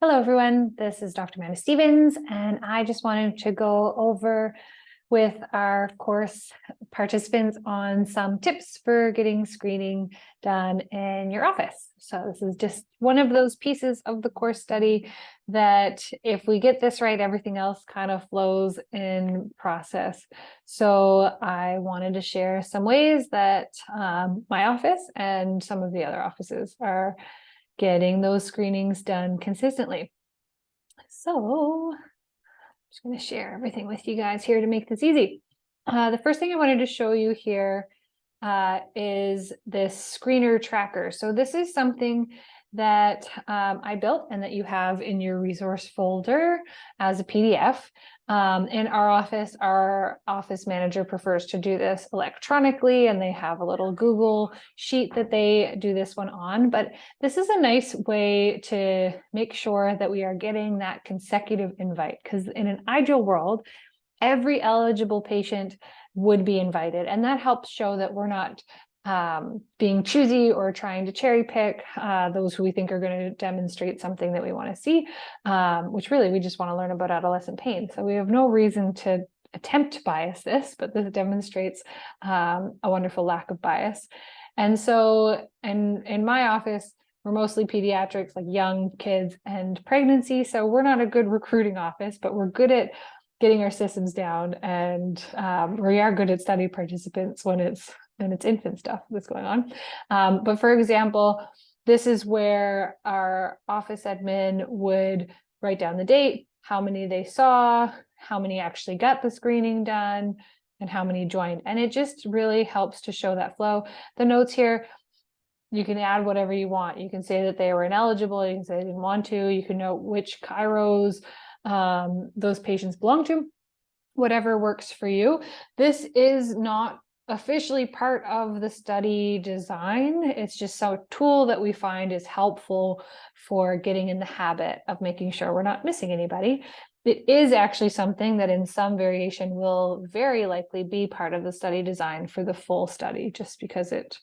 Hello, everyone. This is Dr. Amanda Stevens, and I just wanted to go over with our course participants on some tips for getting screening done in your office. So this is just one of those pieces of the course study that if we get this right, everything else kind of flows in process. So I wanted to share some ways that my office and some of the other offices are getting those screenings done consistently. So I'm just going to share everything with you guys here to make this easy. The first thing I wanted to show you here is this screener tracker. So this is something that I built and that you have in your resource folder as a PDF. In our office manager prefers to do this electronically, and they have a little Google sheet that they do this one on. But this is a nice way to make sure that we are getting that consecutive invite, because in an ideal world, every eligible patient would be invited. And that helps show that we're not being choosy or trying to cherry pick those who we think are going to demonstrate something that we want to see, which really we just want to learn about adolescent pain. So we have no reason to attempt to bias this, but this demonstrates a wonderful lack of bias. And so in my office, we're mostly pediatrics, like young kids and pregnancy. So we're not a good recruiting office, but we're good at getting our systems down, and we are good at study participants when it's infant stuff that's going on. But for example, this is where our office admin would write down the date, how many they saw, how many actually got the screening done, and how many joined. And it just really helps to show that flow. The notes here, you can add whatever you want. You can say that they were ineligible. You can say they didn't want to. You can note which chiros those patients belong to, whatever works for you. This is not officially part of the study design. It's just a tool that we find is helpful for getting in the habit of making sure we're not missing anybody. It is actually something that in some variation will very likely be part of the study design for the full study, just because it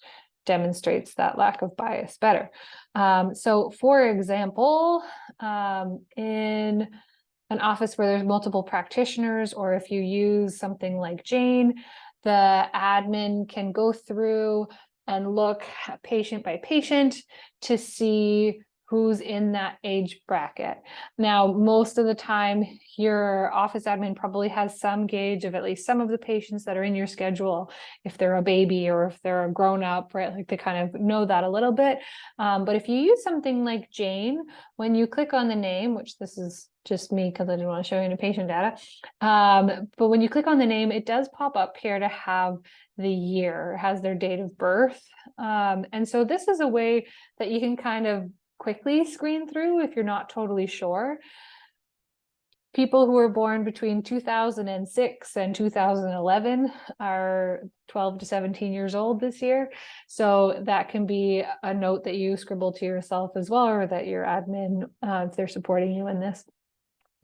demonstrates that lack of bias better. So for example, in an office where there's multiple practitioners, or if you use something like Jane, the admin can go through and look patient by patient to see who's in that age bracket. Now, most of the time, your office admin probably has some gauge of at least some of the patients that are in your schedule, if they're a baby or if they're a grown-up, right? Like they kind of know that a little bit. But if you use something like Jane, when you click on the name, which this is just me because I didn't want to show you any patient data, but when you click on the name, it does pop up here to have the year, has their date of birth. And so this is a way that you can kind of quickly screen through if you're not totally sure. People who were born between 2006 and 2011 are 12 to 17 years old this year. So that can be a note that you scribble to yourself as well, or that your admin, if they're supporting you in this,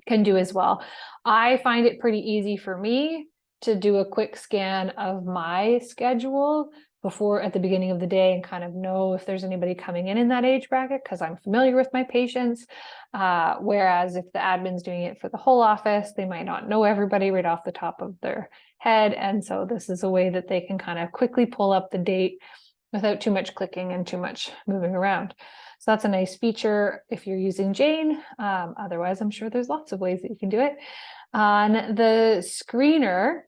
can do as well. I find it pretty easy for me to do a quick scan of my schedule before at the beginning of the day and kind of know if there's anybody coming in that age bracket, because I'm familiar with my patients. Whereas if the admin's doing it for the whole office, they might not know everybody right off the top of their head. And so this is a way that they can kind of quickly pull up the date without too much clicking and too much moving around. So that's a nice feature if you're using Jane. Otherwise, I'm sure there's lots of ways that you can do it. On the screener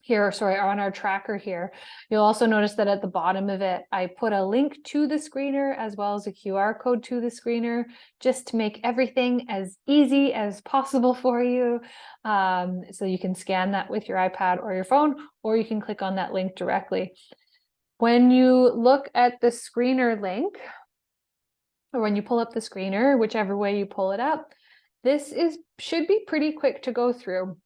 here, sorry, on our tracker here, you'll also notice that at the bottom of it, I put a link to the screener as well as a QR code to the screener, just to make everything as easy as possible for you. So you can scan that with your iPad or your phone, or you can click on that link directly. When you look at the screener link, or when you pull up the screener, whichever way you pull it up, this should be pretty quick to go through.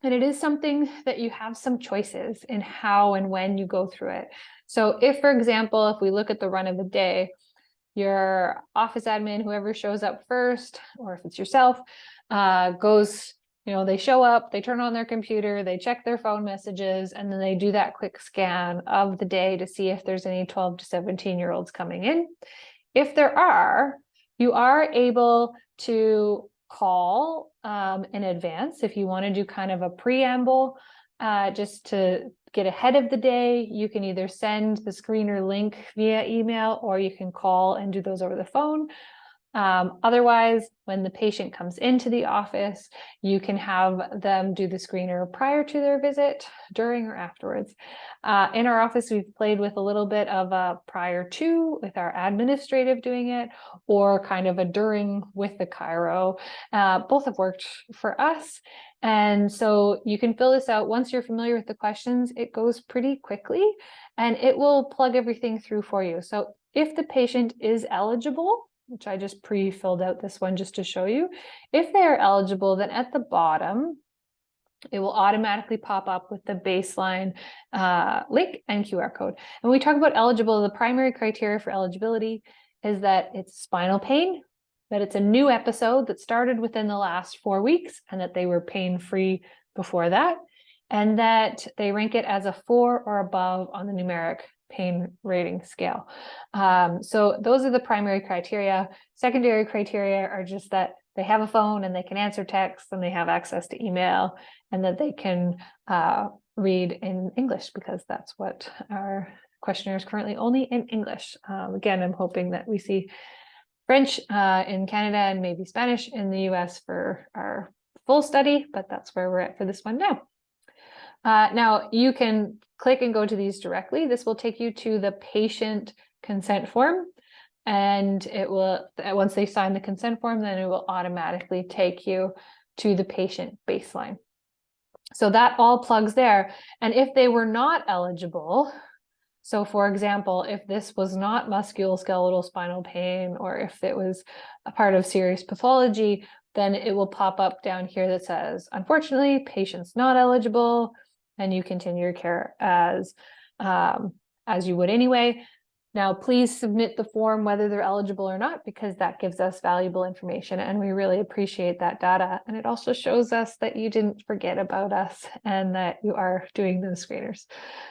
And it is something that you have some choices in how and when you go through it. So if, for example, if we look at the run of the day, your office admin, whoever shows up first, or if it's yourself, goes, they show up, they turn on their computer, they check their phone messages, and then they do that quick scan of the day to see if there's any 12 to 17-year-olds coming in. If there are, You are able to call in advance if you want to do kind of a preamble, just to get ahead of the day. You can either send the screener link via email, or you can call and do those over the phone. Otherwise, when the patient comes into the office, you can have them do the screener prior to their visit, during, or afterwards. In our office, we've played with a little bit of a prior to with our administrative doing it, or kind of a during with the chiro. Both have worked for us. And so you can fill this out. Once you're familiar with the questions, it goes pretty quickly and it will plug everything through for you. So if the patient is eligible, which I just pre-filled out this one just to show you. If they are eligible, then at the bottom, it will automatically pop up with the baseline link and QR code. And when we talk about eligible, the primary criteria for eligibility is that it's spinal pain, that it's a new episode that started within the last 4 weeks, and that they were pain-free before that, and that they rank it as a 4 or above on the numeric pain rating scale. So those are the primary criteria. Secondary criteria are just that they have a phone and they can answer text and they have access to email, and that they can read in English, because that's what our questionnaire is currently, only in English. Again, I'm hoping that we see French in Canada and maybe Spanish in the US for our full study, but that's where we're at for this one now. Now you can click and go to these directly. This will take you to the patient consent form, and it will, once they sign the consent form, then it will automatically take you to the patient baseline. So that all plugs there. And if they were not eligible, so for example, if this was not musculoskeletal spinal pain, or if it was a part of serious pathology, then it will pop up down here that says, unfortunately, patient's not eligible, and you continue your care as you would anyway. Now, please submit the form whether they're eligible or not, because that gives us valuable information, and we really appreciate that data. And it also shows us that you didn't forget about us and that you are doing those screeners.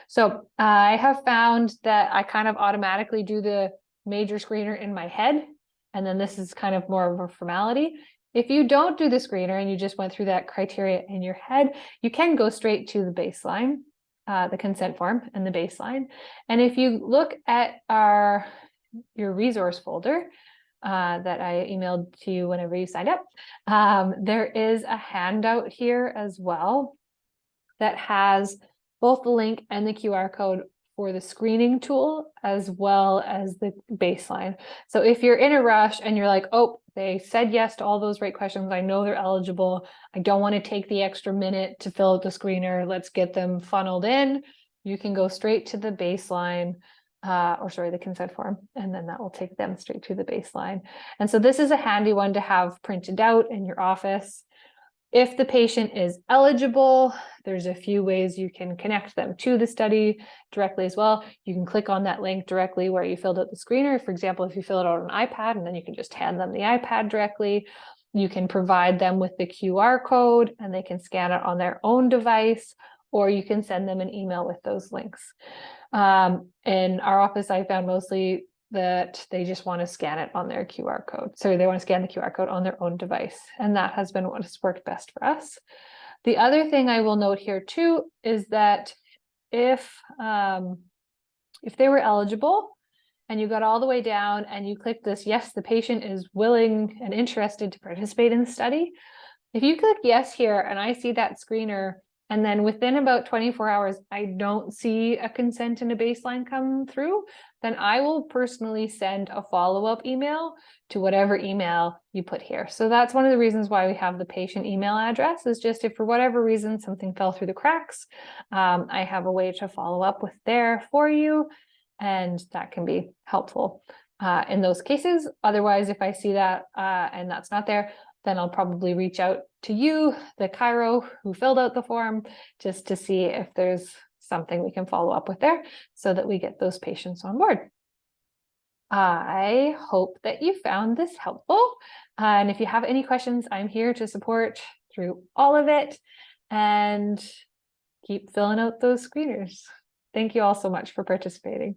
So I have found that I kind of automatically do the major screener in my head, and then this is kind of more of a formality. If you don't do the screener and you just went through that criteria in your head, you can go straight to the baseline, the consent form and the baseline. And if you look at your resource folder that I emailed to you whenever you signed up, there is a handout here as well that has both the link and the QR code for the screening tool, as well as the baseline. So if you're in a rush and you're like, oh, they said yes to all those right questions, I know they're eligible, I don't want to take the extra minute to fill out the screener, let's get them funneled in, you can go straight to the baseline, the consent form, and then that will take them straight to the baseline. And so this is a handy one to have printed out in your office. If the patient is eligible, there's a few ways you can connect them to the study directly as well. You can click on that link directly where you filled out the screener. For example, if you fill it out on an iPad, and then you can just hand them the iPad directly. You can provide them with the QR code and they can scan it on their own device, or you can send them an email with those links. In our office, I found mostly that they just want to scan it on their QR code. So they want to scan the QR code on their own device. And that has been what has worked best for us. The other thing I will note here too is that if they were eligible and you got all the way down and you click this, yes, the patient is willing and interested to participate in the study. If you click yes here and I see that screener, and then within about 24 hours, I don't see a consent and a baseline come through, then I will personally send a follow-up email to whatever email you put here. So that's one of the reasons why we have the patient email address, is just if for whatever reason something fell through the cracks, I have a way to follow up with there for you, and that can be helpful in those cases. Otherwise, if I see that and that's not there, then I'll probably reach out to you, the chiro who filled out the form, just to see if there's something we can follow up with there so that we get those patients on board. I hope that you found this helpful. And if you have any questions, I'm here to support through all of it, and keep filling out those screeners. Thank you all so much for participating.